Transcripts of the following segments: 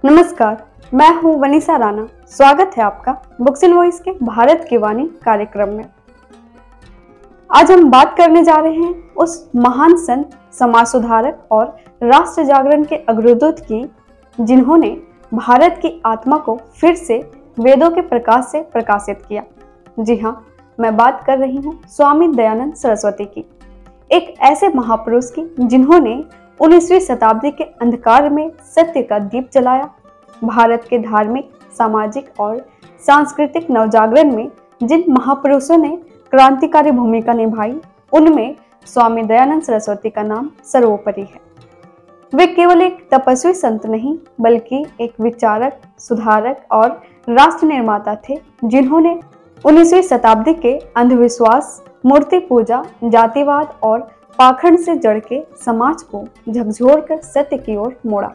नमस्कार, मैं हूं वनीसा राणा। स्वागत है आपका बुक्स इन वॉइस के भारत की वाणी कार्यक्रम में। आज हम बात करने जा रहे हैं उस महान संत, समाज सुधारक और राष्ट्र जागरण के अग्रदूत की, जिन्होंने भारत की आत्मा को फिर से वेदों के प्रकाश से प्रकाशित किया। जी हाँ, मैं बात कर रही हूँ स्वामी दयानंद सरस्वती की, एक ऐसे महापुरुष की जिन्होंने 19वीं शताब्दी के अंधकार में सत्य का दीप जलाया। भारत के धार्मिक, सामाजिक और सांस्कृतिक नवजागरण में जिन महापुरुषों ने क्रांतिकारी भूमिका निभाई, उनमें स्वामी दयानंद सरस्वती का नाम सर्वोपरि है। वे केवल एक तपस्वी संत नहीं, बल्कि एक विचारक, सुधारक और राष्ट्र निर्माता थे, जिन्होंने 19वीं शताब्दी के अंधविश्वास, मूर्ति पूजा, जातिवाद और पाखंड से जड़ के समाज को झकझोरकर सत्य की ओर मोड़ा।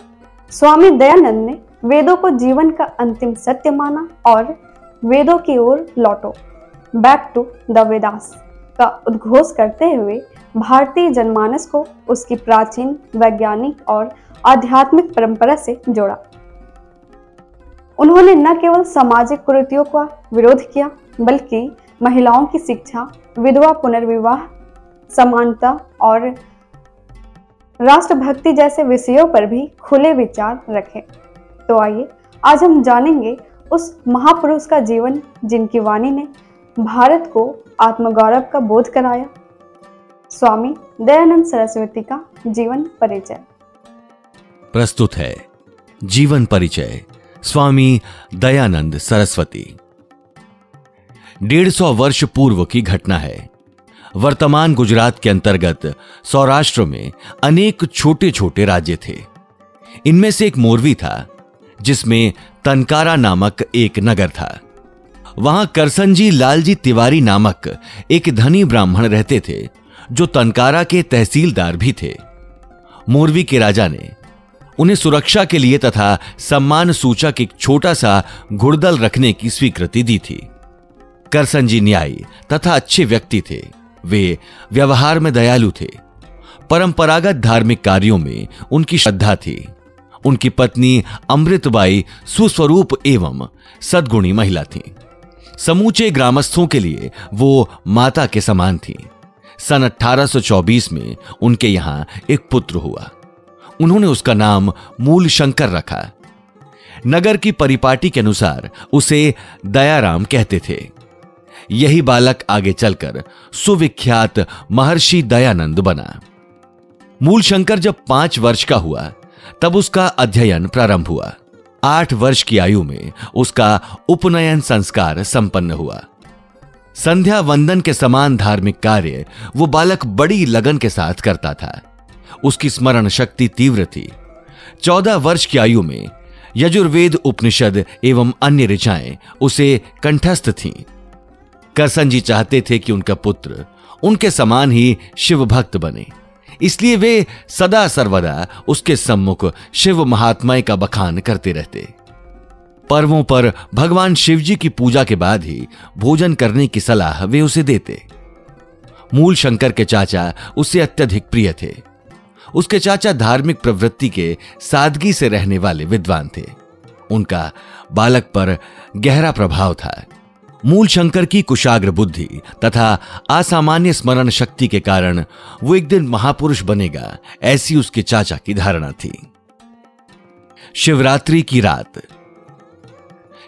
स्वामी दयानंद ने वेदों को जीवन का अंतिम सत्य माना और वेदों की ओर लौटो, बैक टू द वेदास का उद्घोष करते हुए भारतीय जनमानस को उसकी प्राचीन, वैज्ञानिक और आध्यात्मिक परंपरा से जोड़ा। उन्होंने न केवल सामाजिक कुरीतियों का विरोध किया, बल्कि महिलाओं की शिक्षा, विधवा पुनर्विवाह, समानता और राष्ट्रभक्ति जैसे विषयों पर भी खुले विचार रखे। तो आइए आज हम जानेंगे उस महापुरुष का जीवन, जिनकी वाणी ने भारत को आत्मगौरव का बोध कराया। स्वामी दयानंद सरस्वती का जीवन परिचय। प्रस्तुत है जीवन परिचय स्वामी दयानंद सरस्वती। 150 वर्ष पूर्व की घटना है। वर्तमान गुजरात के अंतर्गत सौराष्ट्र में अनेक छोटे छोटे राज्य थे। इनमें से एक मोरवी था, जिसमें तनकारा नामक एक नगर था। वहां करसनजी लालजी तिवारी नामक एक धनी ब्राह्मण रहते थे, जो तनकारा के तहसीलदार भी थे। मोरवी के राजा ने उन्हें सुरक्षा के लिए तथा सम्मान सूचक एक छोटा सा घुड़दल रखने की स्वीकृति दी थी। करसनजी न्यायी तथा अच्छे व्यक्ति थे। वे व्यवहार में दयालु थे। परंपरागत धार्मिक कार्यों में उनकी श्रद्धा थी। उनकी पत्नी अमृतबाई सुस्वरूप एवं सद्गुणी महिला थीं। समूचे ग्रामस्थों के लिए वो माता के समान थीं। सन 1824 में उनके यहां एक पुत्र हुआ। उन्होंने उसका नाम मूल शंकर रखा। नगर की परिपाटी के अनुसार उसे दयाराम कहते थे। यही बालक आगे चलकर सुविख्यात महर्षि दयानंद बना। मूल शंकर जब 5 वर्ष का हुआ, तब उसका अध्ययन प्रारंभ हुआ। 8 वर्ष की आयु में उसका उपनयन संस्कार संपन्न हुआ। संध्या वंदन के समान धार्मिक कार्य वो बालक बड़ी लगन के साथ करता था। उसकी स्मरण शक्ति तीव्र थी। 14 वर्ष की आयु में यजुर्वेद, उपनिषद एवं अन्य ऋचाएं उसे कंठस्थ थीं। करसनजी चाहते थे कि उनका पुत्र उनके समान ही शिव भक्त बने, इसलिए वे सदा सर्वदा उसके सम्मुख शिव महात्म्य का बखान करते रहते। पर्वों पर भगवान शिवजी की पूजा के बाद ही भोजन करने की सलाह वे उसे देते। मूल शंकर के चाचा उससे अत्यधिक प्रिय थे। उसके चाचा धार्मिक प्रवृत्ति के सादगी से रहने वाले विद्वान थे। उनका बालक पर गहरा प्रभाव था। मूल शंकर की कुशाग्र बुद्धि तथा असामान्य स्मरण शक्ति के कारण वो एक दिन महापुरुष बनेगा, ऐसी उसके चाचा की धारणा थी। शिवरात्रि की रात।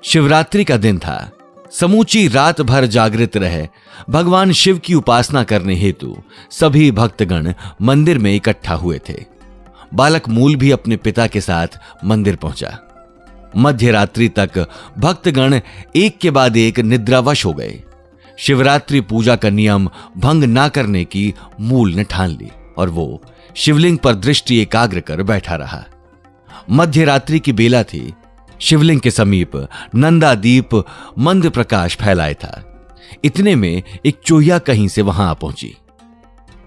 शिवरात्रि का दिन था। समूची रात भर जागृत रहे भगवान शिव की उपासना करने हेतु सभी भक्तगण मंदिर में इकट्ठा हुए थे। बालक मूल भी अपने पिता के साथ मंदिर पहुंचा। मध्य रात्रि तक भक्तगण एक के बाद एक निद्रावश हो गए। शिवरात्रि पूजा का नियम भंग ना करने की मूल ने ठान ली और वो शिवलिंग पर दृष्टि एकाग्र कर बैठा रहा। मध्य रात्रि की बेला थी। शिवलिंग के समीप नंदा दीप मंद प्रकाश फैलाए था। इतने में एक चूहिया कहीं से वहां आ पहुंची।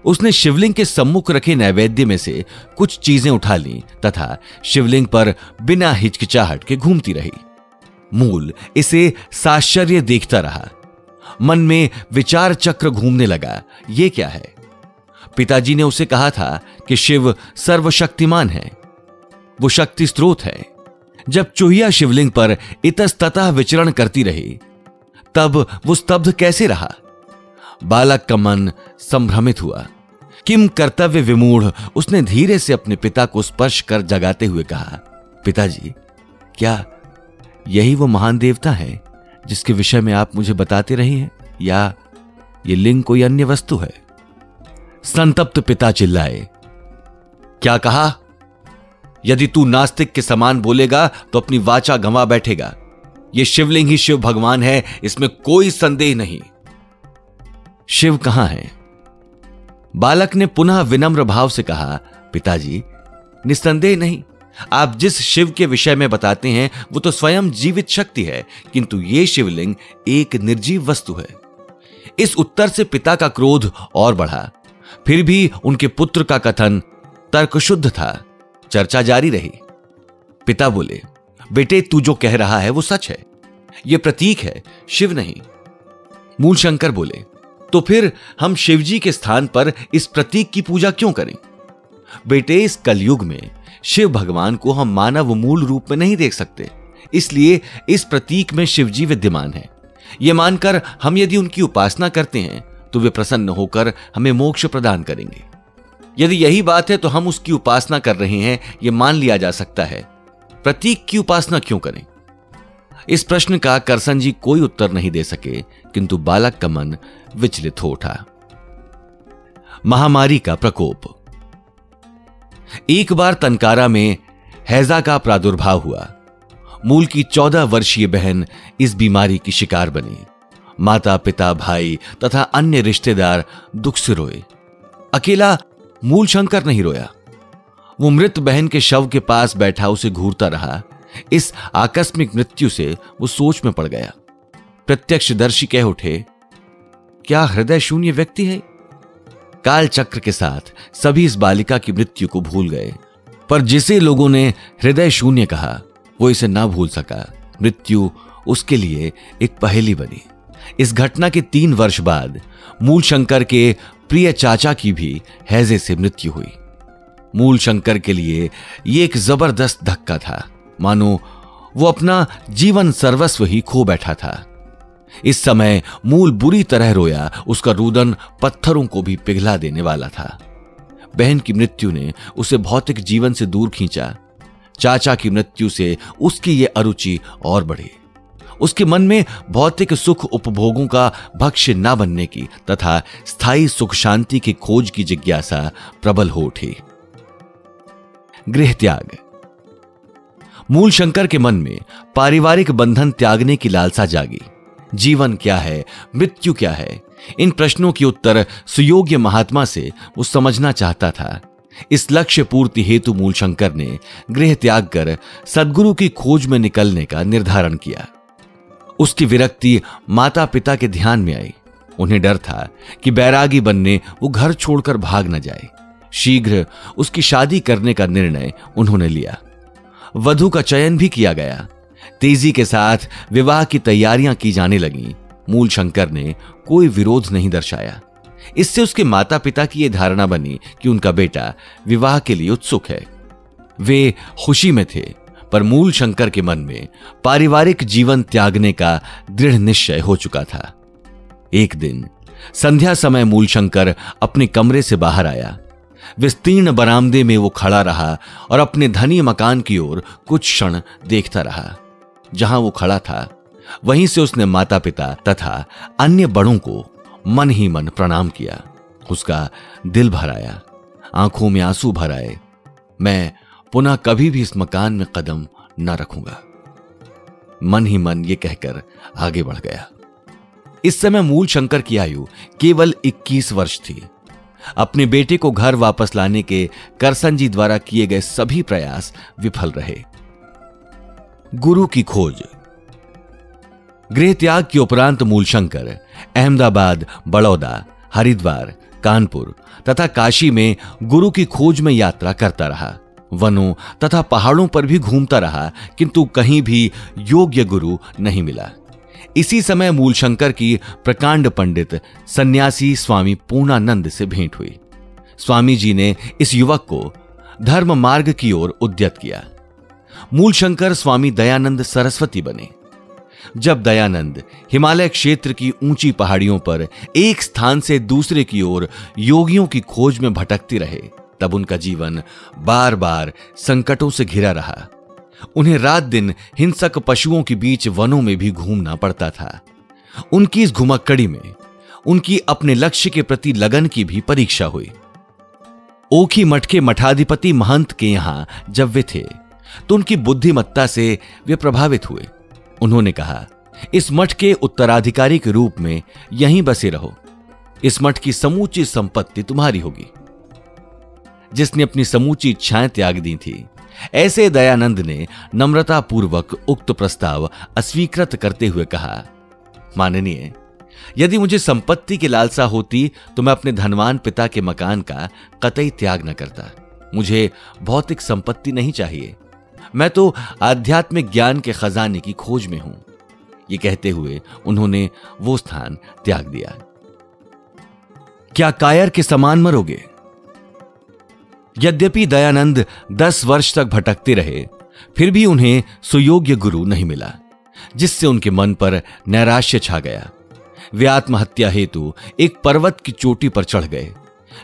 उसने शिवलिंग के सम्मुख रखे नैवेद्य में से कुछ चीजें उठा लीं तथा शिवलिंग पर बिना हिचकिचाहट के घूमती रही। मूल इसे साश्चर्य देखता रहा। मन में विचार चक्र घूमने लगा, ये क्या है? पिताजी ने उसे कहा था कि शिव सर्वशक्तिमान है, वो शक्ति स्रोत है। जब चूहिया शिवलिंग पर इतस्ततः विचरण करती रही, तब वो स्तब्ध कैसे रहा? बालक का मन संभ्रमित हुआ। किम कर्तव्य विमूढ़ उसने धीरे से अपने पिता को स्पर्श कर जगाते हुए कहा, पिताजी, क्या यही वो महान देवता है जिसके विषय में आप मुझे बताते रहे हैं, या ये लिंग कोई अन्य वस्तु है? संतप्त पिता चिल्लाए, क्या कहा? यदि तू नास्तिक के समान बोलेगा तो अपनी वाचा गंवा बैठेगा। यह शिवलिंग ही शिव भगवान है, इसमें कोई संदेह नहीं। शिव कहां है? बालक ने पुनः विनम्र भाव से कहा, पिताजी, निस्संदेह नहीं, आप जिस शिव के विषय में बताते हैं वो तो स्वयं जीवित शक्ति है, किंतु यह शिवलिंग एक निर्जीव वस्तु है। इस उत्तर से पिता का क्रोध और बढ़ा। फिर भी उनके पुत्र का कथन तर्कशुद्ध था। चर्चा जारी रही। पिता बोले, बेटे, तू जो कह रहा है वो सच है, यह प्रतीक है, शिव नहीं। मूलशंकर बोले, तो फिर हम शिवजी के स्थान पर इस प्रतीक की पूजा क्यों करें? बेटे, इस कलयुग में शिव भगवान को हम मानव मूल रूप में नहीं देख सकते, इसलिए इस प्रतीक में शिवजी विद्यमान है। यह मानकर हम यदि उनकी उपासना करते हैं तो वे प्रसन्न होकर हमें मोक्ष प्रदान करेंगे। यदि यही बात है तो हम उसकी उपासना कर रहे हैं, यह मान लिया जा सकता है। प्रतीक की उपासना क्यों करें? इस प्रश्न का करसन जी कोई उत्तर नहीं दे सके, किंतु बालक का मन विचलित हो उठा। महामारी का प्रकोप। एक बार तनकारा में हैजा का प्रादुर्भाव हुआ। मूल की 14 वर्षीय बहन इस बीमारी की शिकार बनी। माता, पिता, भाई तथा अन्य रिश्तेदार दुख से रोए। अकेला मूलशंकर नहीं रोया। वो मृत बहन के शव के पास बैठा उसे घूरता रहा। इस आकस्मिक मृत्यु से वो सोच में पड़ गया। प्रत्यक्षदर्शी कह उठे, क्या हृदय शून्य व्यक्ति है? काल चक्र के साथ सभी इस बालिका की मृत्यु को भूल गए, पर जिसे लोगों ने हृदय शून्य कहा वो इसे ना भूल सका। मृत्यु उसके लिए एक पहेली बनी। इस घटना के 3 वर्ष बाद मूलशंकर के प्रिय चाचा की भी हैजे से मृत्यु हुई। मूलशंकर के लिए यह एक जबरदस्त धक्का था, मानो वो अपना जीवन सर्वस्व ही खो बैठा था। इस समय मूल बुरी तरह रोया। उसका रुदन पत्थरों को भी पिघला देने वाला था। बहन की मृत्यु ने उसे भौतिक जीवन से दूर खींचा। चाचा की मृत्यु से उसकी ये अरुचि और बढ़ी। उसके मन में भौतिक सुख उपभोगों का भक्ष्य न बनने की तथा स्थायी सुख शांति की खोज की जिज्ञासा प्रबल हो उठी। गृह त्याग। मूलशंकर के मन में पारिवारिक बंधन त्यागने की लालसा जागी। जीवन क्या है, मृत्यु क्या है, इन प्रश्नों के उत्तर सुयोग्य महात्मा से वो समझना चाहता था। इस लक्ष्य पूर्ति हेतु मूलशंकर ने गृह त्याग कर सद्गुरु की खोज में निकलने का निर्धारण किया। उसकी विरक्ति माता पिता के ध्यान में आई। उन्हें डर था कि बैरागी बनने वो घर छोड़कर भाग न जाए। शीघ्र उसकी शादी करने का निर्णय उन्होंने लिया। वधू का चयन भी किया गया। तेजी के साथ विवाह की तैयारियां की जाने लगीं। मूलशंकर ने कोई विरोध नहीं दर्शाया। इससे उसके माता पिता की यह धारणा बनी कि उनका बेटा विवाह के लिए उत्सुक है। वे खुशी में थे, पर मूलशंकर के मन में पारिवारिक जीवन त्यागने का दृढ़ निश्चय हो चुका था। एक दिन संध्या समय मूलशंकर अपने कमरे से बाहर आया। विस्तीर्ण बरामदे में वो खड़ा रहा और अपने धनी मकान की ओर कुछ क्षण देखता रहा। जहां वो खड़ा था वहीं से उसने माता पिता तथा अन्य बड़ों को मन ही मन प्रणाम किया। उसका दिल भर आया, आंखों में आंसू भर आए। मैं पुनः कभी भी इस मकान में कदम न रखूंगा, मन ही मन ये कहकर आगे बढ़ गया। इस समय मूलशंकर की आयु केवल 21 वर्ष थी। अपने बेटे को घर वापस लाने के करसन जी द्वारा किए गए सभी प्रयास विफल रहे। गुरु की खोज। गृह त्याग के उपरांत मूलशंकर अहमदाबाद, बड़ौदा, हरिद्वार, कानपुर तथा काशी में गुरु की खोज में यात्रा करता रहा। वनों तथा पहाड़ों पर भी घूमता रहा, किंतु कहीं भी योग्य गुरु नहीं मिला। इसी समय मूलशंकर की प्रकांड पंडित सन्यासी स्वामी पूर्णानंद से भेंट हुई। स्वामी जी ने इस युवक को धर्म मार्ग की ओर उद्यत किया। मूलशंकर स्वामी दयानंद सरस्वती बने। जब दयानंद हिमालय क्षेत्र की ऊंची पहाड़ियों पर एक स्थान से दूसरे की ओर योगियों की खोज में भटकते रहे, तब उनका जीवन बार बार संकटों से घिरा रहा। उन्हें रात दिन हिंसक पशुओं के बीच वनों में भी घूमना पड़ता था। उनकी इस घुमक्कड़ी में उनकी अपने लक्ष्य के प्रति लगन की भी परीक्षा हुई। ओखी मठ के मठाधिपति महंत के यहां जब वे थे तो उनकी बुद्धिमत्ता से वे प्रभावित हुए। उन्होंने कहा, इस मठ के उत्तराधिकारी के रूप में यहीं बसे रहो, इस मठ की समूची संपत्ति तुम्हारी होगी। जिसने अपनी समूची इच्छाएं त्याग दी थी, ऐसे दयानंद ने नम्रतापूर्वक उक्त प्रस्ताव अस्वीकृत करते हुए कहा, माननीय, यदि मुझे संपत्ति की लालसा होती तो मैं अपने धनवान पिता के मकान का कतई त्याग न करता। मुझे भौतिक संपत्ति नहीं चाहिए, मैं तो आध्यात्मिक ज्ञान के खजाने की खोज में हूं। ये कहते हुए उन्होंने वो स्थान त्याग दिया। क्या कायर के समान मरोगे? यद्यपि दयानंद 10 वर्ष तक भटकते रहे, फिर भी उन्हें सुयोग्य गुरु नहीं मिला, जिससे उनके मन पर नैराश्य छा गया। वे आत्महत्या हेतु एक पर्वत की चोटी पर चढ़ गए।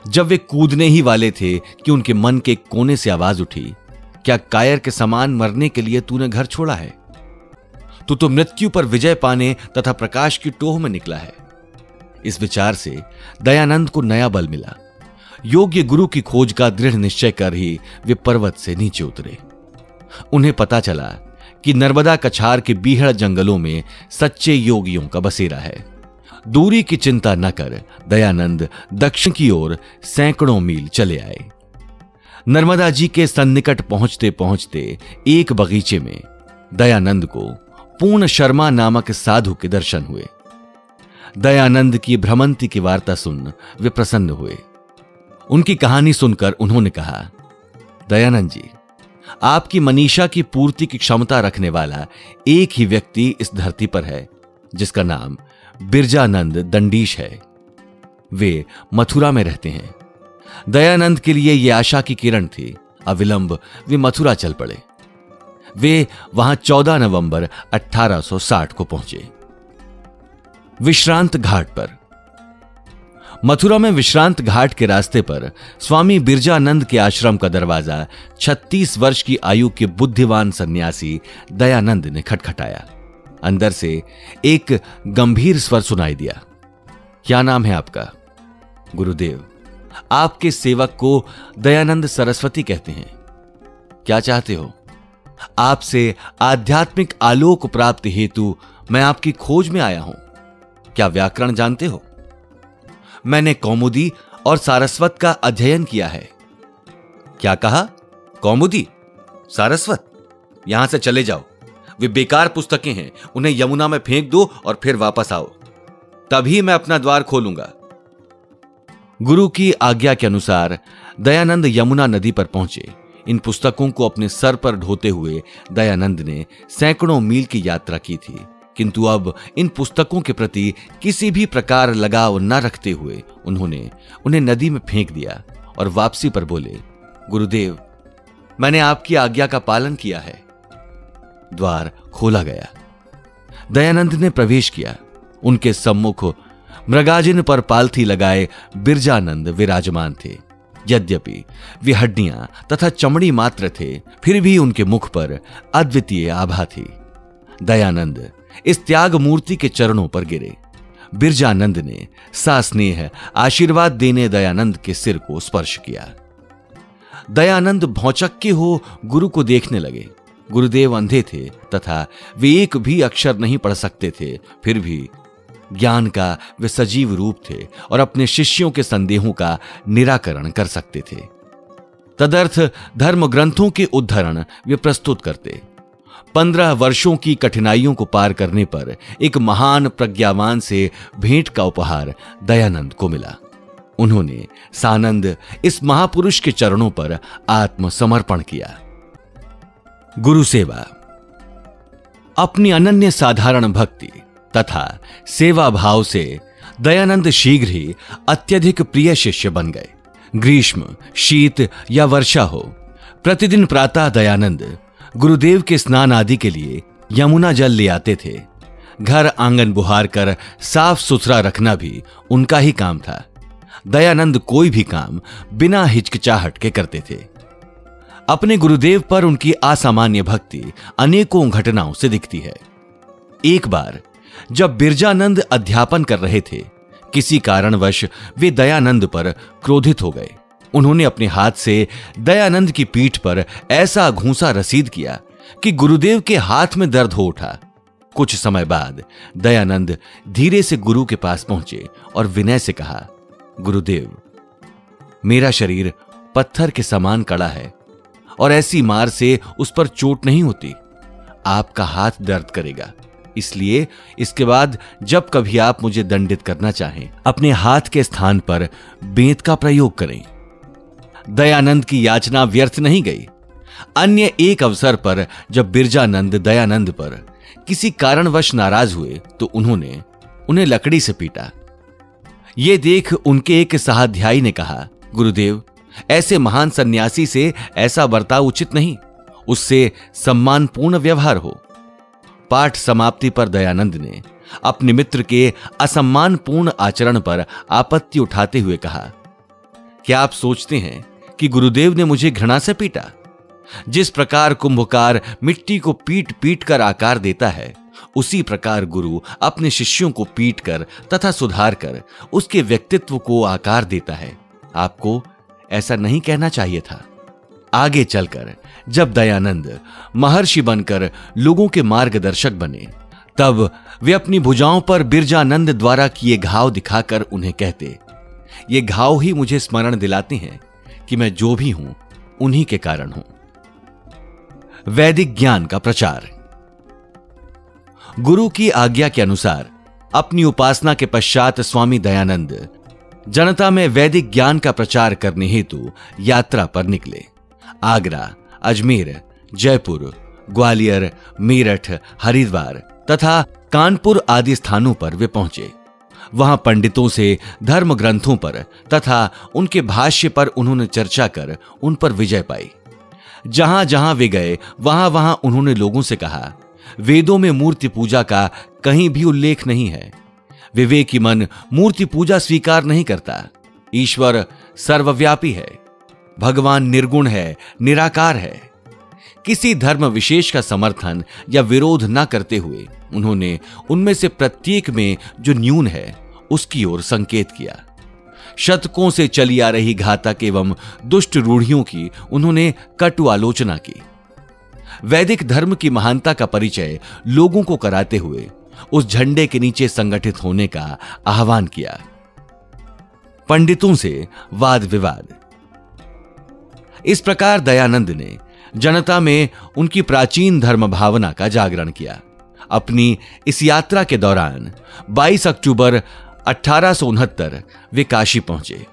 जब वे कूदने ही वाले थे कि उनके मन के कोने से आवाज उठी, क्या कायर के समान मरने के लिए तूने घर छोड़ा है? तू तो मृत्यु पर विजय पाने तथा प्रकाश की टोह में निकला है। इस विचार से दयानंद को नया बल मिला। योग्य गुरु की खोज का दृढ़ निश्चय कर ही वे पर्वत से नीचे उतरे। उन्हें पता चला कि नर्मदा कछार के बीहड़ जंगलों में सच्चे योगियों का बसेरा है। दूरी की चिंता न कर दयानंद दक्षिण की ओर सैकड़ों मील चले आए। नर्मदा जी के सन्निकट पहुंचते पहुंचते एक बगीचे में दयानंद को पूर्ण शर्मा नामक साधु के दर्शन हुए। दयानंद की भ्रमंती की वार्ता सुन वे प्रसन्न हुए। उनकी कहानी सुनकर उन्होंने कहा, दयानंद जी, आपकी मनीषा की पूर्ति की क्षमता रखने वाला एक ही व्यक्ति इस धरती पर है, जिसका नाम बिरजानंद दंडीश है। वे मथुरा में रहते हैं। दयानंद के लिए यह आशा की किरण थी। अविलंब वे मथुरा चल पड़े। वे वहां 14 नवंबर 1860 को पहुंचे। विश्रांत घाट पर। मथुरा में विश्रांत घाट के रास्ते पर स्वामी बिरजानंद के आश्रम का दरवाजा 36 वर्ष की आयु के बुद्धिवान सन्यासी दयानंद ने खटखटाया। अंदर से एक गंभीर स्वर सुनाई दिया। क्या नाम है आपका? गुरुदेव, आपके सेवक को दयानंद सरस्वती कहते हैं। क्या चाहते हो? आपसे आध्यात्मिक आलोक प्राप्ति हेतु मैं आपकी खोज में आया हूं। क्या व्याकरण जानते हो? मैंने कौमुदी और सारस्वत का अध्ययन किया है। क्या कहा? कौमुदी, सारस्वत? यहां से चले जाओ, वे बेकार पुस्तकें हैं, उन्हें यमुना में फेंक दो और फिर वापस आओ, तभी मैं अपना द्वार खोलूंगा। गुरु की आज्ञा के अनुसार दयानंद यमुना नदी पर पहुंचे। इन पुस्तकों को अपने सर पर ढोते हुए दयानंद ने सैकड़ों मील की यात्रा की थी, किंतु अब इन पुस्तकों के प्रति किसी भी प्रकार लगाव न रखते हुए उन्होंने उन्हें नदी में फेंक दिया और वापसी पर बोले, गुरुदेव, मैंने आपकी आज्ञा का पालन किया है। द्वार खोला गया। दयानंद ने प्रवेश किया। उनके सम्मुख मृगाजिन पर पालथी लगाए बिरजानंद विराजमान थे। यद्यपि वे हड्डियां तथा चमड़ी मात्र थे, फिर भी उनके मुख पर अद्वितीय आभा थी। दयानंद इस त्याग मूर्ति के चरणों पर गिरे। बिरजानंद ने सास्नेह आशीर्वाद देने दयानंद के सिर को स्पर्श किया। दयानंद भौचक्के हो गुरु को देखने लगे। गुरुदेव अंधे थे तथा वे एक भी अक्षर नहीं पढ़ सकते थे, फिर भी ज्ञान का वे सजीव रूप थे और अपने शिष्यों के संदेहों का निराकरण कर सकते थे। तदर्थ धर्म ग्रंथों के उद्धरण वे प्रस्तुत करते। 15 वर्षों की कठिनाइयों को पार करने पर एक महान प्रज्ञावान से भेंट का उपहार दयानंद को मिला। उन्होंने सानंद इस महापुरुष के चरणों पर आत्मसमर्पण किया। गुरु सेवा। अपनी अनन्य साधारण भक्ति तथा सेवा भाव से दयानंद शीघ्र ही अत्यधिक प्रिय शिष्य बन गए। ग्रीष्म, शीत या वर्षा हो, प्रतिदिन प्रातः दयानंद गुरुदेव के स्नान आदि के लिए यमुना जल ले आते थे। घर आंगन बुहार कर साफ सुथरा रखना भी उनका ही काम था। दयानंद कोई भी काम बिना हिचकिचाहट के करते थे। अपने गुरुदेव पर उनकी असामान्य भक्ति अनेकों घटनाओं से दिखती है। एक बार जब बिरजानंद अध्यापन कर रहे थे, किसी कारणवश वे दयानंद पर क्रोधित हो गए। उन्होंने अपने हाथ से दयानंद की पीठ पर ऐसा घूंसा रसीद किया कि गुरुदेव के हाथ में दर्द हो उठा। कुछ समय बाद दयानंद धीरे से गुरु के पास पहुंचे और विनय से कहा, गुरुदेव, मेरा शरीर पत्थर के समान कड़ा है और ऐसी मार से उस पर चोट नहीं होती। आपका हाथ दर्द करेगा, इसलिए इसके बाद जब कभी आप मुझे दंडित करना चाहें, अपने हाथ के स्थान पर बेंत का प्रयोग करें। दयानंद की याचना व्यर्थ नहीं गई। अन्य एक अवसर पर जब बिरजानंद दयानंद पर किसी कारणवश नाराज हुए तो उन्होंने उन्हें लकड़ी से पीटा। यह देख उनके एक सहाध्यायी ने कहा, गुरुदेव, ऐसे महान सन्यासी से ऐसा बर्ताव उचित नहीं, उससे सम्मानपूर्ण व्यवहार हो। पाठ समाप्ति पर दयानंद ने अपने मित्र के असम्मानपूर्ण आचरण पर आपत्ति उठाते हुए कहा, क्या आप सोचते हैं कि गुरुदेव ने मुझे घृणा से पीटा? जिस प्रकार कुंभकार मिट्टी को पीट पीट कर आकार देता है, उसी प्रकार गुरु अपने शिष्यों को पीट कर तथा सुधार कर उसके व्यक्तित्व को आकार देता है। आपको ऐसा नहीं कहना चाहिए था। आगे चलकर जब दयानंद महर्षि बनकर लोगों के मार्गदर्शक बने, तब वे अपनी भुजाओं पर बिरजानंद द्वारा किए घाव दिखाकर उन्हें कहते, ये घाव ही मुझे स्मरण दिलाते हैं कि मैं जो भी हूं उन्हीं के कारण हूं। वैदिक ज्ञान का प्रचार। गुरु की आज्ञा के अनुसार अपनी उपासना के पश्चात स्वामी दयानंद जनता में वैदिक ज्ञान का प्रचार करने हेतु यात्रा पर निकले। आगरा, अजमेर, जयपुर, ग्वालियर, मेरठ, हरिद्वार तथा कानपुर आदि स्थानों पर वे पहुंचे। वहां पंडितों से धर्म ग्रंथों पर तथा उनके भाष्य पर उन्होंने चर्चा कर उन पर विजय पाई। जहां जहां वे गए वहां वहां उन्होंने लोगों से कहा, वेदों में मूर्ति पूजा का कहीं भी उल्लेख नहीं है। विवेकी मन मूर्ति पूजा स्वीकार नहीं करता। ईश्वर सर्वव्यापी है, भगवान निर्गुण है, निराकार है। किसी धर्म विशेष का समर्थन या विरोध न करते हुए उन्होंने उनमें से प्रत्येक में जो न्यून है उसकी ओर संकेत किया। शतकों से चली आ रही घातक एवं दुष्ट रूढ़ियों की उन्होंने कटु आलोचना की। वैदिक धर्म की महानता का परिचय लोगों को कराते हुए उस झंडे के नीचे संगठित होने का आह्वान किया। पंडितों से वाद विवाद। इस प्रकार दयानंद ने जनता में उनकी प्राचीन धर्म भावना का जागरण किया। अपनी इस यात्रा के दौरान 22 अक्टूबर 1869 वे काशी पहुंचे।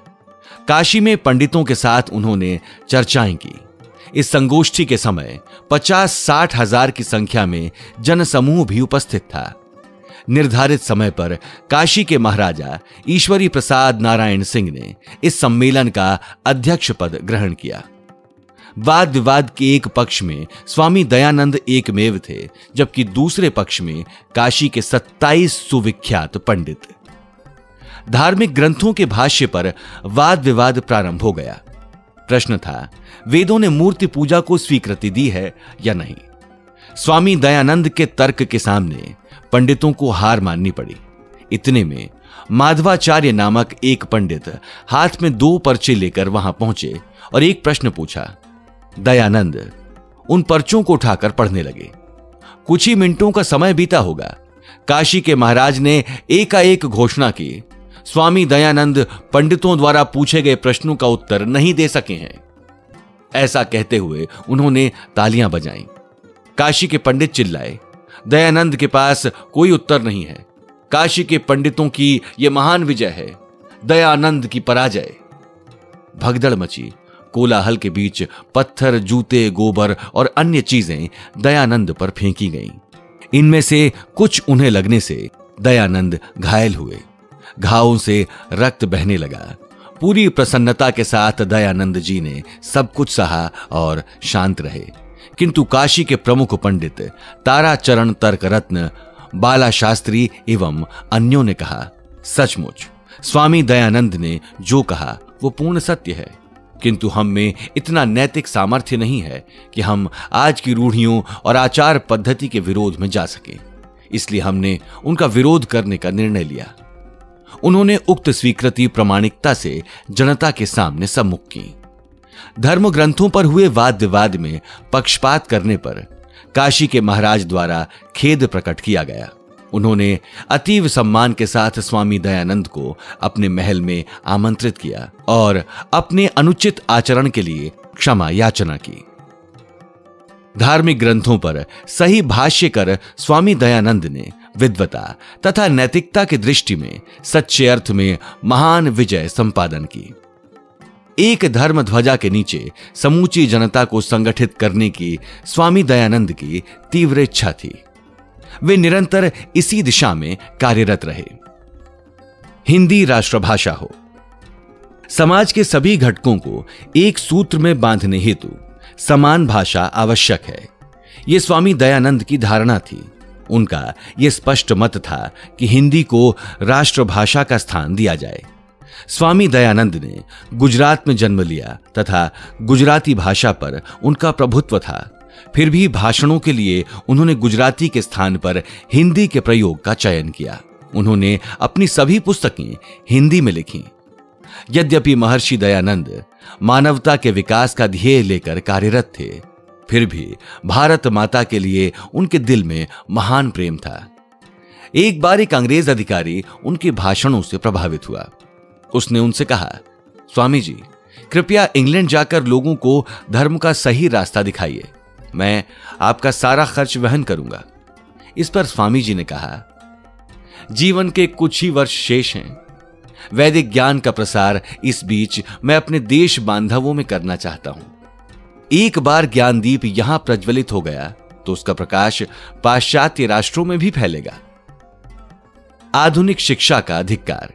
काशी में पंडितों के साथ उन्होंने चर्चाएं की। इस संगोष्ठी के समय 50-60 हजार की संख्या में जनसमूह भी उपस्थित था। निर्धारित समय पर काशी के महाराजा ईश्वरी प्रसाद नारायण सिंह ने इस सम्मेलन का अध्यक्ष पद ग्रहण किया। वाद विवाद के एक पक्ष में स्वामी दयानंद एकमेव थे, जबकि दूसरे पक्ष में काशी के 27 सुविख्यात पंडित। धार्मिक ग्रंथों के भाष्य पर वाद विवाद प्रारंभ हो गया। प्रश्न था, वेदों ने मूर्ति पूजा को स्वीकृति दी है या नहीं। स्वामी दयानंद के तर्क के सामने पंडितों को हार माननी पड़ी। इतने में माधवाचार्य नामक एक पंडित हाथ में 2 पर्चे लेकर वहां पहुंचे और एक प्रश्न पूछा। दयानंद उन पर्चों को उठाकर पढ़ने लगे। कुछ ही मिनटों का समय बीता होगा। काशी के महाराज ने एकाएक घोषणा की, स्वामी दयानंद पंडितों द्वारा पूछे गए प्रश्नों का उत्तर नहीं दे सके हैं। ऐसा कहते हुए उन्होंने तालियां बजाईं। काशी के पंडित चिल्लाए, दयानंद के पास कोई उत्तर नहीं है। काशी के पंडितों की यह महान विजय है, दयानंद की पराजय। भगदड़ मची। कोलाहल के बीच पत्थर, जूते, गोबर और अन्य चीजें दयानंद पर फेंकी गईं। इनमें से कुछ उन्हें लगने से दयानंद घायल हुए। घावों से रक्त बहने लगा। पूरी प्रसन्नता के साथ दयानंद जी ने सब कुछ सहा और शांत रहे। किंतु काशी के प्रमुख पंडित ताराचरण तर्क रत्न, बाला शास्त्री एवं अन्यों ने कहा, सचमुच स्वामी दयानंद ने जो कहा वो पूर्ण सत्य है, किंतु हम में इतना नैतिक सामर्थ्य नहीं है कि हम आज की रूढ़ियों और आचार पद्धति के विरोध में जा सके। इसलिए हमने उनका विरोध करने का निर्णय लिया। उन्होंने उक्त स्वीकृति प्रामाणिकता से जनता के सामने सम्मुख की। धर्म ग्रंथों पर हुए वाद विवाद में पक्षपात करने पर काशी के महाराज द्वारा खेद प्रकट किया गया। उन्होंने अतीव सम्मान के साथ स्वामी दयानंद को अपने महल में आमंत्रित किया और अपने अनुचित आचरण के लिए क्षमा याचना की। धार्मिक ग्रंथों पर सही भाष्य कर स्वामी दयानंद ने विद्वता तथा नैतिकता की दृष्टि में सच्चे अर्थ में महान विजय संपादन की। एक धर्म ध्वजा के नीचे समूची जनता को संगठित करने की स्वामी दयानंद की तीव्र इच्छा थी। वे निरंतर इसी दिशा में कार्यरत रहे। हिंदी राष्ट्रभाषा हो। समाज के सभी घटकों को एक सूत्र में बांधने हेतु समान भाषा आवश्यक है, यह स्वामी दयानंद की धारणा थी। उनका यह स्पष्ट मत था कि हिंदी को राष्ट्रभाषा का स्थान दिया जाए। स्वामी दयानंद ने गुजरात में जन्म लिया तथा गुजराती भाषा पर उनका प्रभुत्व था। फिर भी भाषणों के लिए उन्होंने गुजराती के स्थान पर हिंदी के प्रयोग का चयन किया। उन्होंने अपनी सभी पुस्तकें हिंदी में लिखीं। यद्यपि महर्षि दयानंद मानवता के विकास का ध्येय लेकर कार्यरत थे, फिर भी भारत माता के लिए उनके दिल में महान प्रेम था। एक बार एक अंग्रेज अधिकारी उनके भाषणों से प्रभावित हुआ। उसने उनसे कहा, स्वामी जी, कृपया इंग्लैंड जाकर लोगों को धर्म का सही रास्ता दिखाइए। मैं आपका सारा खर्च वहन करूंगा। इस पर स्वामी जी ने कहा, जीवन के कुछ ही वर्ष शेष हैं। वैदिक ज्ञान का प्रसार इस बीच मैं अपने देश बांधवों में करना चाहता हूं। एक बार ज्ञानदीप यहां प्रज्वलित हो गया तो उसका प्रकाश पाश्चात्य राष्ट्रों में भी फैलेगा। आधुनिक शिक्षा का धिक्कार।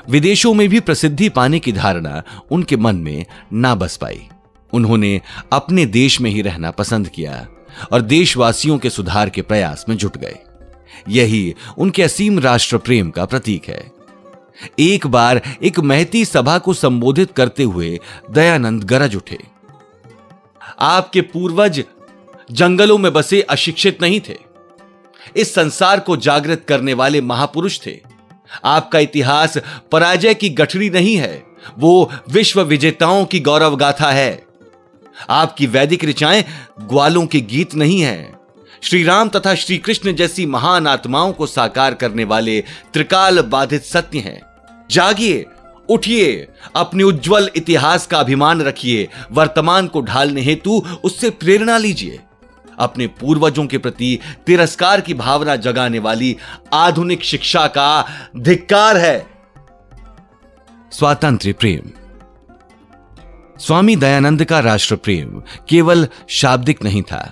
विदेशों में भी प्रसिद्धि पाने की धारणा उनके मन में ना बस पाई। उन्होंने अपने देश में ही रहना पसंद किया और देशवासियों के सुधार के प्रयास में जुट गए। यही उनके असीम राष्ट्र प्रेम का प्रतीक है। एक बार एक महती सभा को संबोधित करते हुए दयानंद गरज उठे, आपके पूर्वज जंगलों में बसे अशिक्षित नहीं थे, इस संसार को जागृत करने वाले महापुरुष थे। आपका इतिहास पराजय की गठरी नहीं है, वो विश्व विजेताओं की गौरव गाथा है। आपकी वैदिक ऋचाएं ग्वालों के गीत नहीं है, श्री राम तथा श्री कृष्ण जैसी महान आत्माओं को साकार करने वाले त्रिकाल बाधित सत्य हैं। जागिए, उठिए, अपने उज्जवल इतिहास का अभिमान रखिए, वर्तमान को ढालने हेतु उससे प्रेरणा लीजिए। अपने पूर्वजों के प्रति तिरस्कार की भावना जगाने वाली आधुनिक शिक्षा का धिक्कार है। स्वातंत्र्य प्रेम। स्वामी दयानंद का राष्ट्र प्रेम केवल शाब्दिक नहीं था,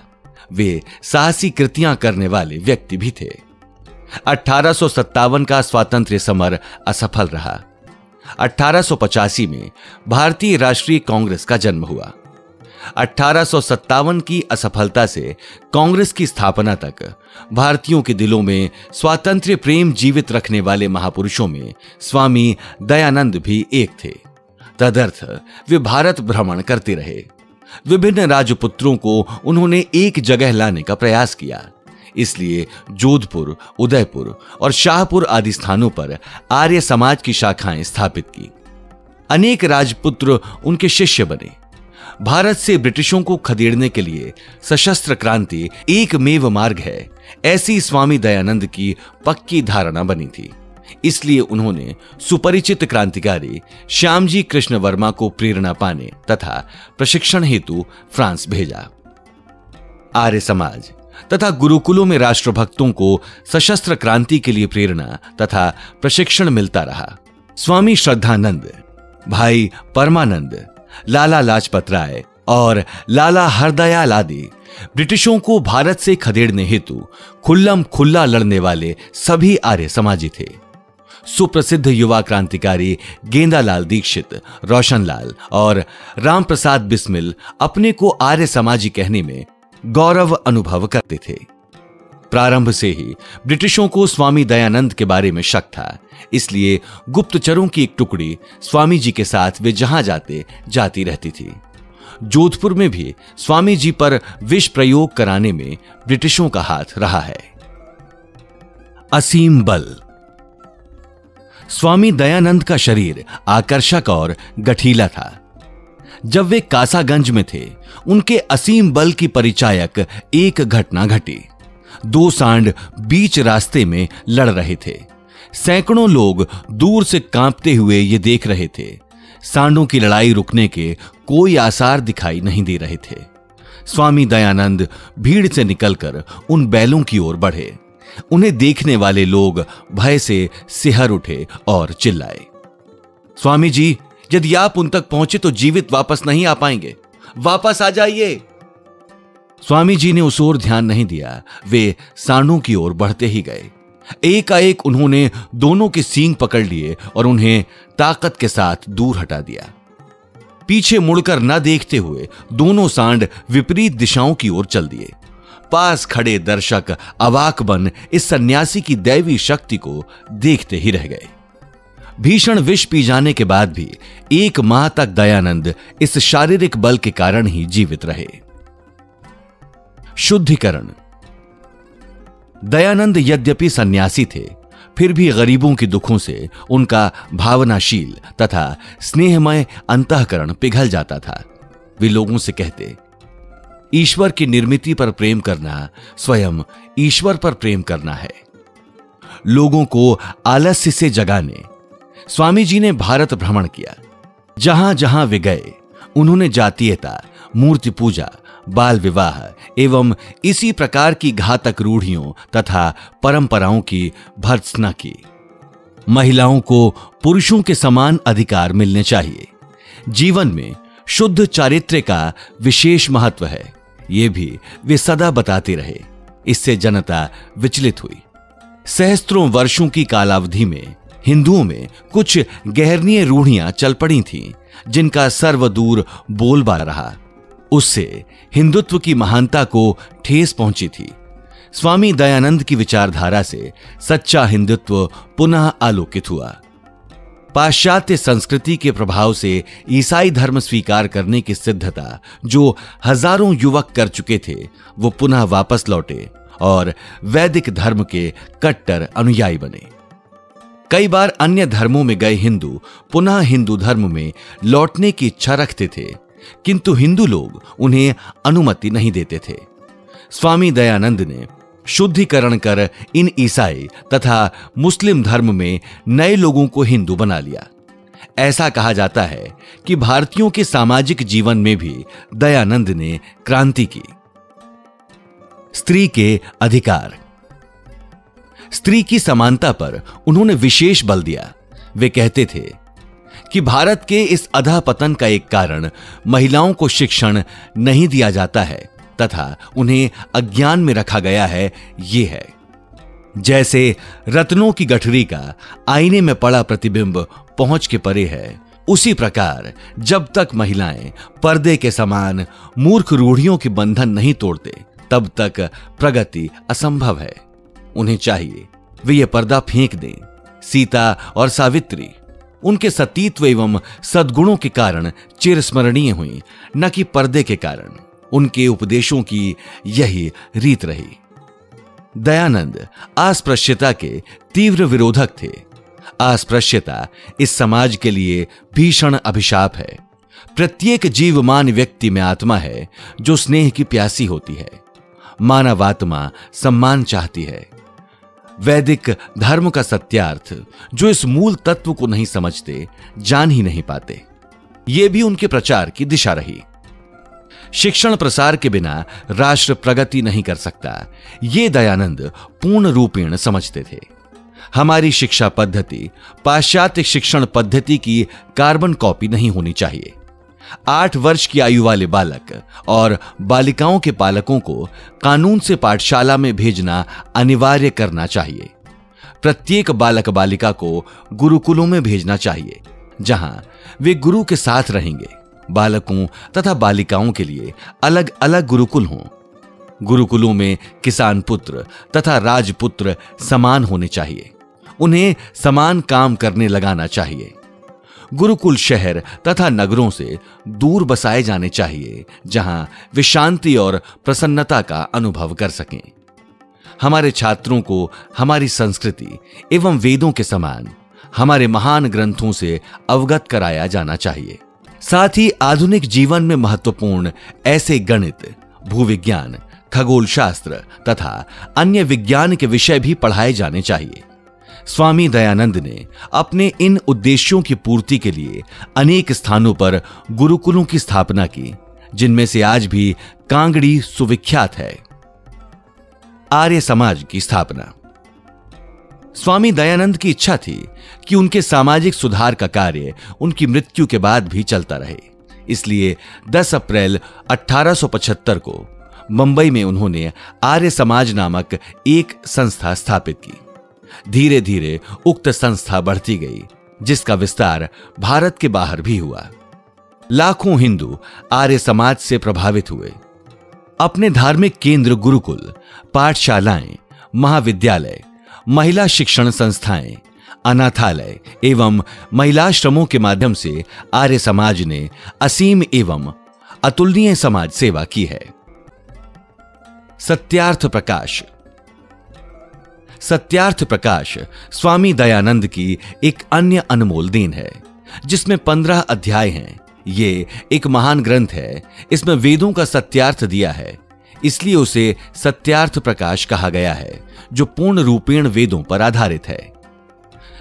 वे साहसी कृतियां करने वाले व्यक्ति भी थे। 1857 का स्वातंत्र्य समर असफल रहा। 1885 में भारतीय राष्ट्रीय कांग्रेस का जन्म हुआ। 1857 की असफलता से कांग्रेस की स्थापना तक भारतीयों के दिलों में स्वातंत्र्य प्रेम जीवित रखने वाले महापुरुषों में स्वामी दयानंद भी एक थे। तदर्थ वे भारत भ्रमण करते रहे। विभिन्न राजपुत्रों को उन्होंने एक जगह लाने का प्रयास किया। इसलिए जोधपुर, उदयपुर और शाहपुर आदि स्थानों पर आर्य समाज की शाखाएं स्थापित की। अनेक राजपुत्र उनके शिष्य बने। भारत से ब्रिटिशों को खदेड़ने के लिए सशस्त्र क्रांति एकमेव मार्ग है, ऐसी स्वामी दयानंद की पक्की धारणा बनी थी। इसलिए उन्होंने सुपरिचित क्रांतिकारी श्यामजी कृष्ण वर्मा को प्रेरणा पाने तथा प्रशिक्षण हेतु फ्रांस भेजा। आर्य समाज तथा गुरुकुलों में राष्ट्रभक्तों को सशस्त्र क्रांति के लिए प्रेरणा तथा प्रशिक्षण मिलता रहा। स्वामी श्रद्धानंद, भाई परमानंद, लाला लाजपत राय और लाला हरदयाल आदि ब्रिटिशों को भारत से खदेड़ने हेतु खुल्लम खुल्ला लड़ने वाले सभी आर्य समाजी थे। सुप्रसिद्ध युवा क्रांतिकारी गेंदालाल दीक्षित, रोशनलाल और रामप्रसाद बिस्मिल अपने को आर्य समाजी कहने में गौरव अनुभव करते थे। प्रारंभ से ही ब्रिटिशों को स्वामी दयानंद के बारे में शक था, इसलिए गुप्तचरों की एक टुकड़ी स्वामी जी के साथ वे जहां जाते जाती रहती थी। जोधपुर में भी स्वामी जी पर विष प्रयोग कराने में ब्रिटिशों का हाथ रहा है। असीम बल। स्वामी दयानंद का शरीर आकर्षक और गठीला था। जब वे कासागंज में थे, उनके असीम बल की परिचायक एक घटना घटी। 2 सांड बीच रास्ते में लड़ रहे थे। सैकड़ों लोग दूर से कांपते हुए ये देख रहे थे। सांडों की लड़ाई रुकने के कोई आसार दिखाई नहीं दे रहे थे। स्वामी दयानंद भीड़ से निकलकर उन बैलों की ओर बढ़े। उन्हें देखने वाले लोग भय से सिहर उठे और चिल्लाए, स्वामी जी, यदि आप उन तक पहुंचे तो जीवित वापस नहीं आ पाएंगे, वापस आ जाइए। स्वामी जी ने उस ओर ध्यान नहीं दिया। वे सांडों की ओर बढ़ते ही गए। एकाएक उन्होंने दोनों के सींग पकड़ लिए और उन्हें ताकत के साथ दूर हटा दिया। पीछे मुड़कर न देखते हुए दोनों सांड विपरीत दिशाओं की ओर चल दिए। पास खड़े दर्शक अवाक बन इस सन्यासी की दैवी शक्ति को देखते ही रह गए। भीषण विष पी जाने के बाद भी 1 माह तक दयानंद इस शारीरिक बल के कारण ही जीवित रहे। शुद्धिकरण। दयानंद यद्यपि सन्यासी थे, फिर भी गरीबों के दुखों से उनका भावनाशील तथा स्नेहमय अंतःकरण पिघल जाता था। वे लोगों से कहते, ईश्वर की निर्मिति पर प्रेम करना स्वयं ईश्वर पर प्रेम करना है। लोगों को आलस्य से जगाने स्वामी जी ने भारत भ्रमण किया। जहां जहां वे गए, उन्होंने जातीयता, मूर्ति पूजा, बाल विवाह एवं इसी प्रकार की घातक रूढ़ियों तथा परंपराओं की भर्त्सना की। महिलाओं को पुरुषों के समान अधिकार मिलने चाहिए। जीवन में शुद्ध चारित्र्य का विशेष महत्व है, ये भी वे सदा बताते रहे। इससे जनता विचलित हुई। सहस्त्रों वर्षों की कालावधि में हिंदुओं में कुछ गहरनीय रूढ़ियां चल पड़ी थीं, जिनका सर्वदूर बोलबाला रहा। उससे हिंदुत्व की महानता को ठेस पहुंची थी। स्वामी दयानंद की विचारधारा से सच्चा हिंदुत्व पुनः आलोकित हुआ। पाश्चात्य संस्कृति के प्रभाव से ईसाई धर्म स्वीकार करने की सिद्धता जो हजारों युवक कर चुके थे, वो पुनः वापस लौटे और वैदिक धर्म के कट्टर अनुयायी बने। कई बार अन्य धर्मों में गए हिंदू पुनः हिंदू धर्म में लौटने की इच्छा रखते थे, किंतु हिंदू लोग उन्हें अनुमति नहीं देते थे। स्वामी दयानंद ने शुद्धिकरण कर इन ईसाई तथा मुस्लिम धर्म में नए लोगों को हिंदू बना लिया। ऐसा कहा जाता है कि भारतीयों के सामाजिक जीवन में भी दयानंद ने क्रांति की। स्त्री के अधिकार। स्त्री की समानता पर उन्होंने विशेष बल दिया। वे कहते थे कि भारत के इस अधःपतन का एक कारण महिलाओं को शिक्षण नहीं दिया जाता है तथा उन्हें अज्ञान में रखा गया है। ये है जैसे रत्नों की गठरी का आईने में पड़ा प्रतिबिंब पहुंच के परे है, उसी प्रकार जब तक महिलाएं पर्दे के समान मूर्ख रूढ़ियों के बंधन नहीं तोड़ते, तब तक प्रगति असंभव है। उन्हें चाहिए वे ये पर्दा फेंक दें। सीता और सावित्री उनके सतीत्व एवं सद्गुणों के कारण चिरस्मरणीय हुई, न कि पर्दे के कारण। उनके उपदेशों की यही रीत रही। दयानंद अस्पृश्यता के तीव्र विरोधक थे। अस्पृश्यता इस समाज के लिए भीषण अभिशाप है। प्रत्येक जीवमान व्यक्ति में आत्मा है जो स्नेह की प्यासी होती है। मानवात्मा सम्मान चाहती है। वैदिक धर्म का सत्यार्थ जो इस मूल तत्व को नहीं समझते, जान ही नहीं पाते। ये भी उनके प्रचार की दिशा रही। शिक्षण प्रसार के बिना राष्ट्र प्रगति नहीं कर सकता, ये दयानंद पूर्ण रूपेण समझते थे। हमारी शिक्षा पद्धति पाश्चात्य शिक्षण पद्धति की कार्बन कॉपी नहीं होनी चाहिए। 8 वर्ष की आयु वाले बालक और बालिकाओं के पालकों को कानून से पाठशाला में भेजना अनिवार्य करना चाहिए। प्रत्येक बालक बालिका को गुरुकुलों में भेजना चाहिए, जहां वे गुरु के साथ रहेंगे। बालकों तथा बालिकाओं के लिए अलग अलग गुरुकुल हों। गुरुकुलों में किसान पुत्र तथा राजपुत्र समान होने चाहिए। उन्हें समान काम करने लगाना चाहिए। गुरुकुल शहर तथा नगरों से दूर बसाए जाने चाहिए, जहां वे शांति और प्रसन्नता का अनुभव कर सकें। हमारे छात्रों को हमारी संस्कृति एवं वेदों के समान हमारे महान ग्रंथों से अवगत कराया जाना चाहिए। साथ ही आधुनिक जीवन में महत्वपूर्ण ऐसे गणित, भूविज्ञान, खगोल शास्त्र तथा अन्य विज्ञान के विषय भी पढ़ाए जाने चाहिए। स्वामी दयानंद ने अपने इन उद्देश्यों की पूर्ति के लिए अनेक स्थानों पर गुरुकुलों की स्थापना की, जिनमें से आज भी कांगड़ी सुविख्यात है। आर्य समाज की स्थापना। स्वामी दयानंद की इच्छा थी कि उनके सामाजिक सुधार का कार्य उनकी मृत्यु के बाद भी चलता रहे। इसलिए 10 अप्रैल 1875 को मुंबई में उन्होंने आर्य समाज नामक एक संस्था स्थापित की। धीरे धीरे उक्त संस्था बढ़ती गई, जिसका विस्तार भारत के बाहर भी हुआ। लाखों हिंदू आर्य समाज से प्रभावित हुए। अपने धार्मिक केंद्र, गुरुकुल, पाठशालाएं, महाविद्यालय, महिला शिक्षण संस्थाएं, अनाथालय एवं महिलाश्रमों के माध्यम से आर्य समाज ने असीम एवं अतुलनीय समाज सेवा की है। सत्यार्थ प्रकाश। सत्यार्थ प्रकाश स्वामी दयानंद की एक अन्य अनमोल देन है, जिसमें 15 अध्याय हैं। ये एक महान ग्रंथ है। इसमें वेदों का सत्यार्थ दिया है, इसलिए उसे सत्यार्थ प्रकाश कहा गया है, जो पूर्ण रूपेण वेदों पर आधारित है।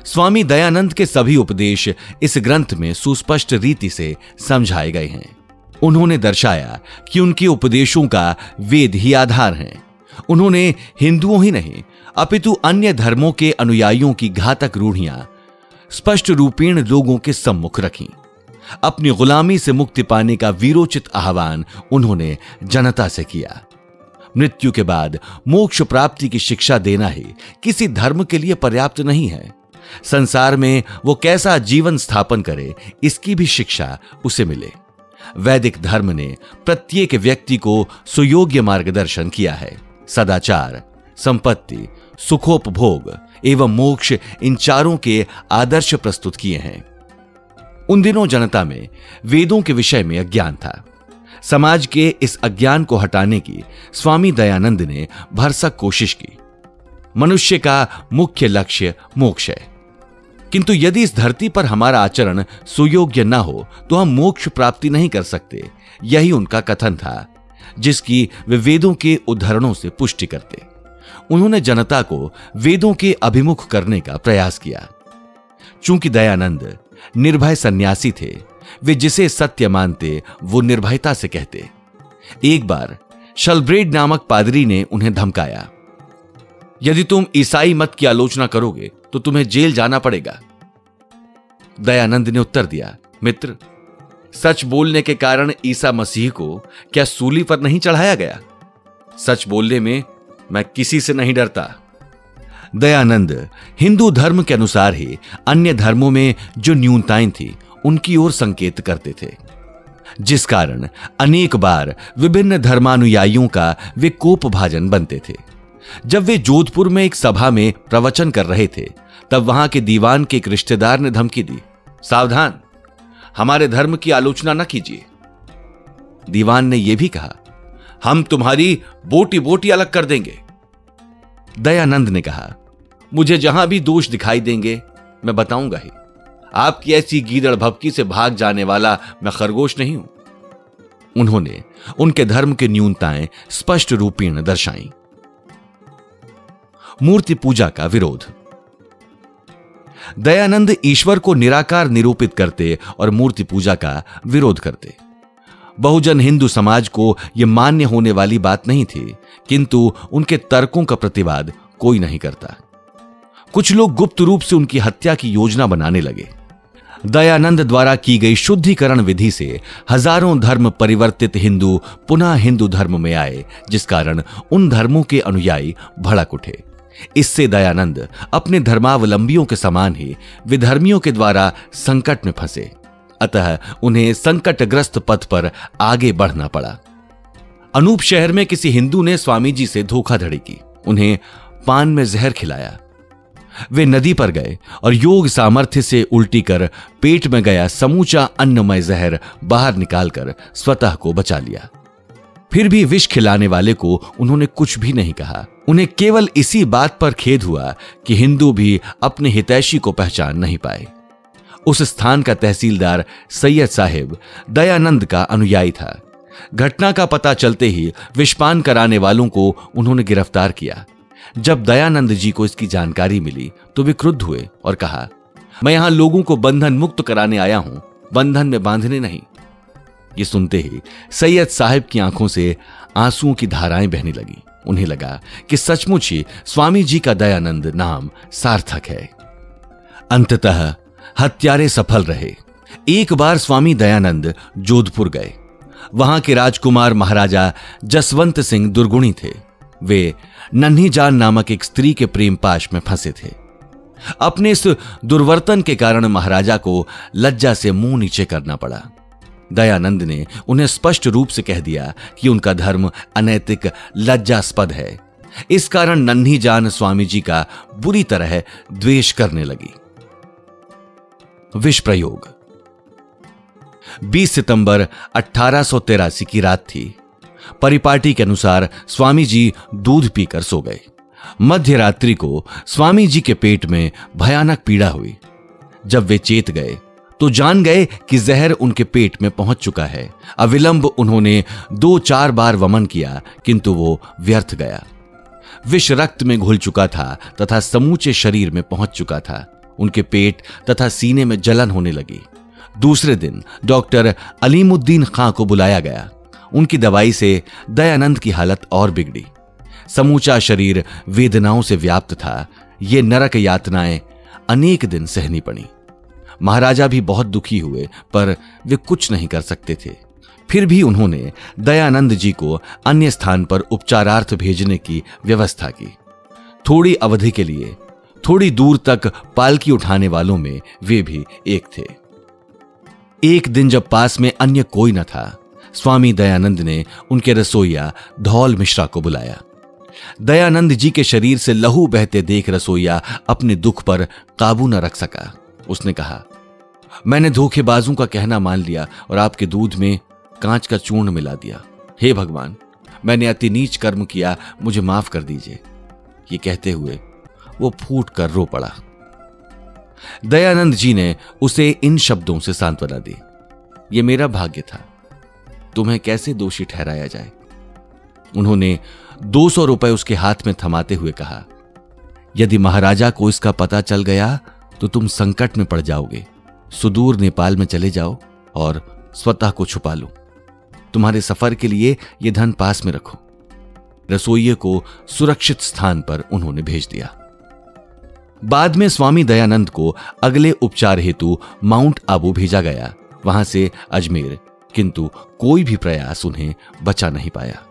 स्वामी दयानंद के सभी उपदेश इस ग्रंथ में सुस्पष्ट रीति से समझाए गए हैं। उन्होंने दर्शाया कि उनके उपदेशों का वेद ही आधार हैं। उन्होंने हिंदुओं ही नहीं अपितु अन्य धर्मों के अनुयायियों की घातक रूढ़ियां स्पष्ट रूपेण लोगों के सम्मुख रखीं। अपनी गुलामी से मुक्ति पाने का वीरोचित आह्वान उन्होंने जनता से किया। मृत्यु के बाद मोक्ष प्राप्ति की शिक्षा देना ही किसी धर्म के लिए पर्याप्त नहीं है। संसार में वो कैसा जीवन स्थापन करे, इसकी भी शिक्षा उसे मिले। वैदिक धर्म ने प्रत्येक व्यक्ति को सुयोग्य मार्गदर्शन किया है। सदाचार, संपत्ति, सुखोपभोग एवं मोक्ष, इन चारों के आदर्श प्रस्तुत किए हैं। उन दिनों जनता में वेदों के विषय में अज्ञान था। समाज के इस अज्ञान को हटाने की स्वामी दयानंद ने भरसक कोशिश की। मनुष्य का मुख्य लक्ष्य मोक्ष है, किंतु यदि इस धरती पर हमारा आचरण सुयोग्य न हो तो हम मोक्ष प्राप्ति नहीं कर सकते। यही उनका कथन था, जिसकी वे वेदों के उद्धरणों से पुष्टि करते। उन्होंने जनता को वेदों के अभिमुख करने का प्रयास किया। चूंकि दयानंद निर्भय सन्यासी थे, वे जिसे सत्य मानते वो निर्भयता से कहते। एक बार शलब्रेड नामक पादरी ने उन्हें धमकाया, यदि तुम ईसाई मत की आलोचना करोगे तो तुम्हें जेल जाना पड़ेगा। दयानंद ने उत्तर दिया, मित्र, सच बोलने के कारण ईसा मसीह को क्या सूली पर नहीं चढ़ाया गया? सच बोलने में मैं किसी से नहीं डरता। दयानंद हिंदू धर्म के अनुसार ही अन्य धर्मों में जो न्यूनताएं थी उनकी ओर संकेत करते थे, जिस कारण अनेक बार विभिन्न धर्मानुयायियों का वे कोपभाजन बनते थे। जब वे जोधपुर में एक सभा में प्रवचन कर रहे थे, तब वहां के दीवान के एक रिश्तेदार ने धमकी दी, सावधान, हमारे धर्म की आलोचना न कीजिए। दीवान ने यह भी कहा, हम तुम्हारी बोटी बोटी अलग कर देंगे। दयानंद ने कहा, मुझे जहां भी दोष दिखाई देंगे मैं बताऊंगा ही। आपकी ऐसी गीदड़ भभकी से भाग जाने वाला मैं खरगोश नहीं हूं। उन्होंने उनके धर्म की न्यूनताएं स्पष्ट रूपेण दर्शाई। मूर्ति पूजा का विरोध। दयानंद ईश्वर को निराकार निरूपित करते और मूर्ति पूजा का विरोध करते। बहुजन हिंदू समाज को यह मान्य होने वाली बात नहीं थी, किंतु उनके तर्कों का प्रतिवाद कोई नहीं करता। कुछ लोग गुप्त रूप से उनकी हत्या की योजना बनाने लगे। दयानंद द्वारा की गई शुद्धिकरण विधि से हजारों धर्म परिवर्तित हिंदू पुनः हिंदू धर्म में आए, जिस कारण उन धर्मों के अनुयायी भड़क उठे। इससे दयानंद अपने धर्मावलंबियों के समान ही विधर्मियों के द्वारा संकट में फंसे, अतः उन्हें संकटग्रस्त पथ पर आगे बढ़ना पड़ा। अनूप शहर में किसी हिंदू ने स्वामी जी से धोखाधड़ी की, उन्हें पान में जहर खिलाया। वे नदी पर गए और योग सामर्थ्य से उल्टी कर पेट में गया समूचा अन्नमय जहर बाहर निकालकर स्वतः को बचा लिया। फिर भी विष खिलाने वाले को उन्होंने कुछ भी नहीं कहा। उन्हें केवल इसी बात पर खेद हुआ कि हिंदू भी अपने हितैषी को पहचान नहीं पाए। उस स्थान का तहसीलदार सैयद साहिब दयानंद का अनुयायी था। घटना का पता चलते ही विषपान कराने वालों को उन्होंने गिरफ्तार किया। जब दयानंद जी को इसकी जानकारी मिली तो वे क्रुद्ध हुए और कहा, मैं यहां लोगों को बंधन मुक्त कराने आया हूं, बंधन में बांधने नहीं। ये सुनते ही सैयद साहिब की आंखों से आंसुओं की धाराएं बहने लगी। उन्हें लगा कि सचमुच ही स्वामी जी का दयानंद नाम सार्थक है। अंततः हत्यारे सफल रहे। एक बार स्वामी दयानंद जोधपुर गए। वहां के राजकुमार महाराजा जसवंत सिंह दुर्गुणी थे। वे नन्ही जान नामक एक स्त्री के प्रेम पाश में फंसे थे। अपने इस दुर्वर्तन के कारण महाराजा को लज्जा से मुंह नीचे करना पड़ा। दयानंद ने उन्हें स्पष्ट रूप से कह दिया कि उनका धर्म अनैतिक, लज्जास्पद है। इस कारण नन्ही जान स्वामी जी का बुरी तरह द्वेष करने लगी। विष प्रयोग। 20 सितंबर 1883 की रात थी। परिपाटी के अनुसार स्वामी जी दूध पीकर सो गए। मध्य रात्रि को स्वामी जी के पेट में भयानक पीड़ा हुई। जब वे चेत गए तो जान गए कि जहर उनके पेट में पहुंच चुका है। अविलंब उन्होंने 2-4 बार वमन किया, किंतु वो व्यर्थ गया। विष रक्त में घुल चुका था तथा समूचे शरीर में पहुंच चुका था। उनके पेट तथा सीने में जलन होने लगी। दूसरे दिन डॉक्टर अलीमुद्दीन खां को बुलाया गया। उनकी दवाई से दयानंद की हालत और बिगड़ी। समूचा शरीर वेदनाओं से व्याप्त था। ये नरक यातनाएं अनेक दिन सहनी पड़ी। महाराजा भी बहुत दुखी हुए, पर वे कुछ नहीं कर सकते थे। फिर भी उन्होंने दयानंद जी को अन्य स्थान पर उपचारार्थ भेजने की व्यवस्था की। थोड़ी अवधि के लिए थोड़ी दूर तक पालकी उठाने वालों में वे भी एक थे। एक दिन जब पास में अन्य कोई न था, स्वामी दयानंद ने उनके रसोइया धौल मिश्रा को बुलाया। दयानंद जी के शरीर से लहू बहते देख रसोइया अपने दुख पर काबू न रख सका। उसने कहा, मैंने धोखेबाजों का कहना मान लिया और आपके दूध में कांच का चूर्ण मिला दिया। हे भगवान, मैंने अति नीच कर्म किया, मुझे माफ कर दीजिए। ये कहते हुए वो फूट कर रो पड़ा। दयानंद जी ने उसे इन शब्दों से सांत्वना दी, ये मेरा भाग्य था, तुम्हें कैसे दोषी ठहराया जाए। उन्होंने 200 रुपए उसके हाथ में थमाते हुए कहा, यदि महाराजा को इसका पता चल गया तो तुम संकट में पड़ जाओगे। सुदूर नेपाल में चले जाओ और स्वतः को छुपा लो। तुम्हारे सफर के लिए यह धन पास में रखो। रसोइये को सुरक्षित स्थान पर उन्होंने भेज दिया। बाद में स्वामी दयानंद को अगले उपचार हेतु माउंट आबू भेजा गया, वहां से अजमेर, किंतु कोई भी प्रयास उन्हें बचा नहीं पाया।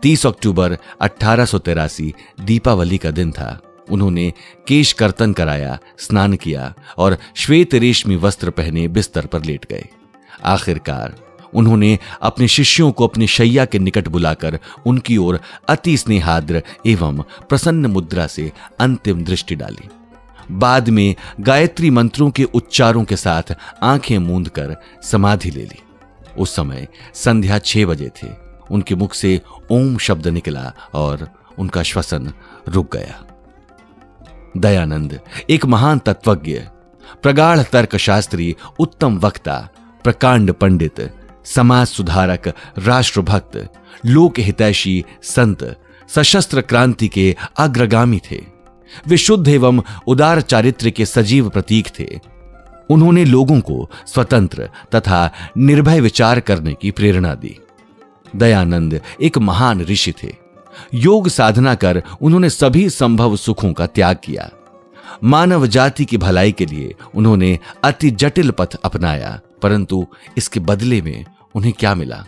30 अक्टूबर 1883 दीपावली का दिन था। उन्होंने केश कर्तन कराया, स्नान किया और श्वेत रेशमी वस्त्र पहने बिस्तर पर लेट गए। आखिरकार उन्होंने अपने शिष्यों को अपनी शैया के निकट बुलाकर उनकी ओर अति स्नेहाद्र एवं प्रसन्न मुद्रा से अंतिम दृष्टि डाली। बाद में गायत्री मंत्रों के उच्चारों के साथ आंखें मूंद कर समाधि ले ली। उस समय संध्या 6 बजे थे। उनके मुख से ओम शब्द निकला और उनका श्वसन रुक गया। दयानंद एक महान तत्वज्ञ, प्रगाढ़ तर्कशास्त्री, उत्तम वक्ता, प्रकांड पंडित, समाज सुधारक, राष्ट्रभक्त, लोक हितैषी संत, सशस्त्र क्रांति के अग्रगामी थे। वे शुद्ध एवं उदार चारित्र्य के सजीव प्रतीक थे। उन्होंने लोगों को स्वतंत्र तथा निर्भय विचार करने की प्रेरणा दी। दयानंद एक महान ऋषि थे। योग साधना कर उन्होंने सभी संभव सुखों का त्याग किया। मानव जाति की भलाई के लिए उन्होंने अति जटिल पथ अपनाया, परंतु इसके बदले में उन्हें क्या मिला?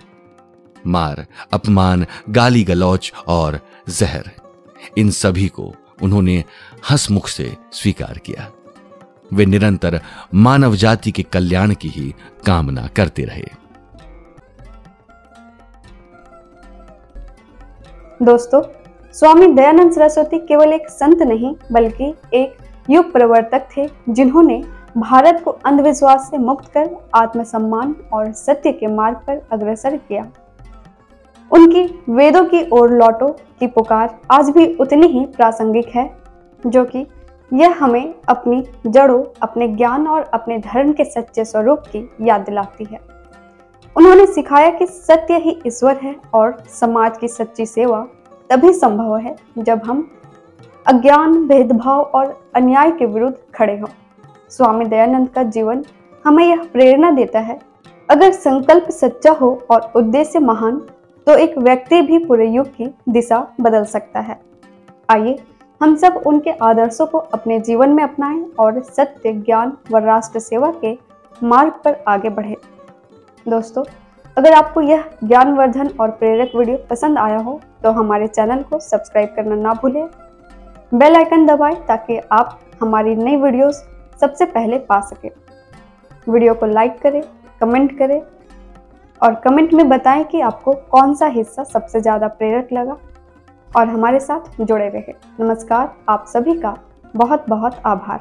मार, अपमान, गाली गलौच और जहर। इन सभी को उन्होंने हंसमुख से स्वीकार किया। वे निरंतर मानव जाति के कल्याण की ही कामना करते रहे। दोस्तों, स्वामी दयानंद सरस्वती केवल एक संत नहीं बल्कि एक युग प्रवर्तक थे, जिन्होंने भारत को अंधविश्वास से मुक्त कर आत्मसम्मान और सत्य के मार्ग पर अग्रसर किया। उनकी वेदों की ओर लौटो की पुकार आज भी उतनी ही प्रासंगिक है, जो कि यह हमें अपनी जड़ों, अपने ज्ञान और अपने धर्म के सच्चे स्वरूप की याद दिलाती है। उन्होंने सिखाया कि सत्य ही ईश्वर है और समाज की सच्ची सेवा तभी संभव है जब हम अज्ञान, भेदभाव और अन्याय के विरुद्ध खड़े हों। स्वामी दयानंद का जीवन हमें यह प्रेरणा देता है, अगर संकल्प सच्चा हो और उद्देश्य महान, तो एक व्यक्ति भी पूरे युग की दिशा बदल सकता है। आइए हम सब उनके आदर्शों को अपने जीवन में अपनाएं और सत्य, ज्ञान व राष्ट्र सेवा के मार्ग पर आगे बढ़ें। दोस्तों, अगर आपको यह ज्ञानवर्धन और प्रेरक वीडियो पसंद आया हो तो हमारे चैनल को सब्सक्राइब करना ना भूलें। बेल आइकन दबाएं ताकि आप हमारी नई वीडियोस सबसे पहले पा सकें। वीडियो को लाइक करें, कमेंट करें और कमेंट में बताएं कि आपको कौन सा हिस्सा सबसे ज़्यादा प्रेरक लगा और हमारे साथ जुड़े रहे। नमस्कार, आप सभी का बहुत बहुत आभार।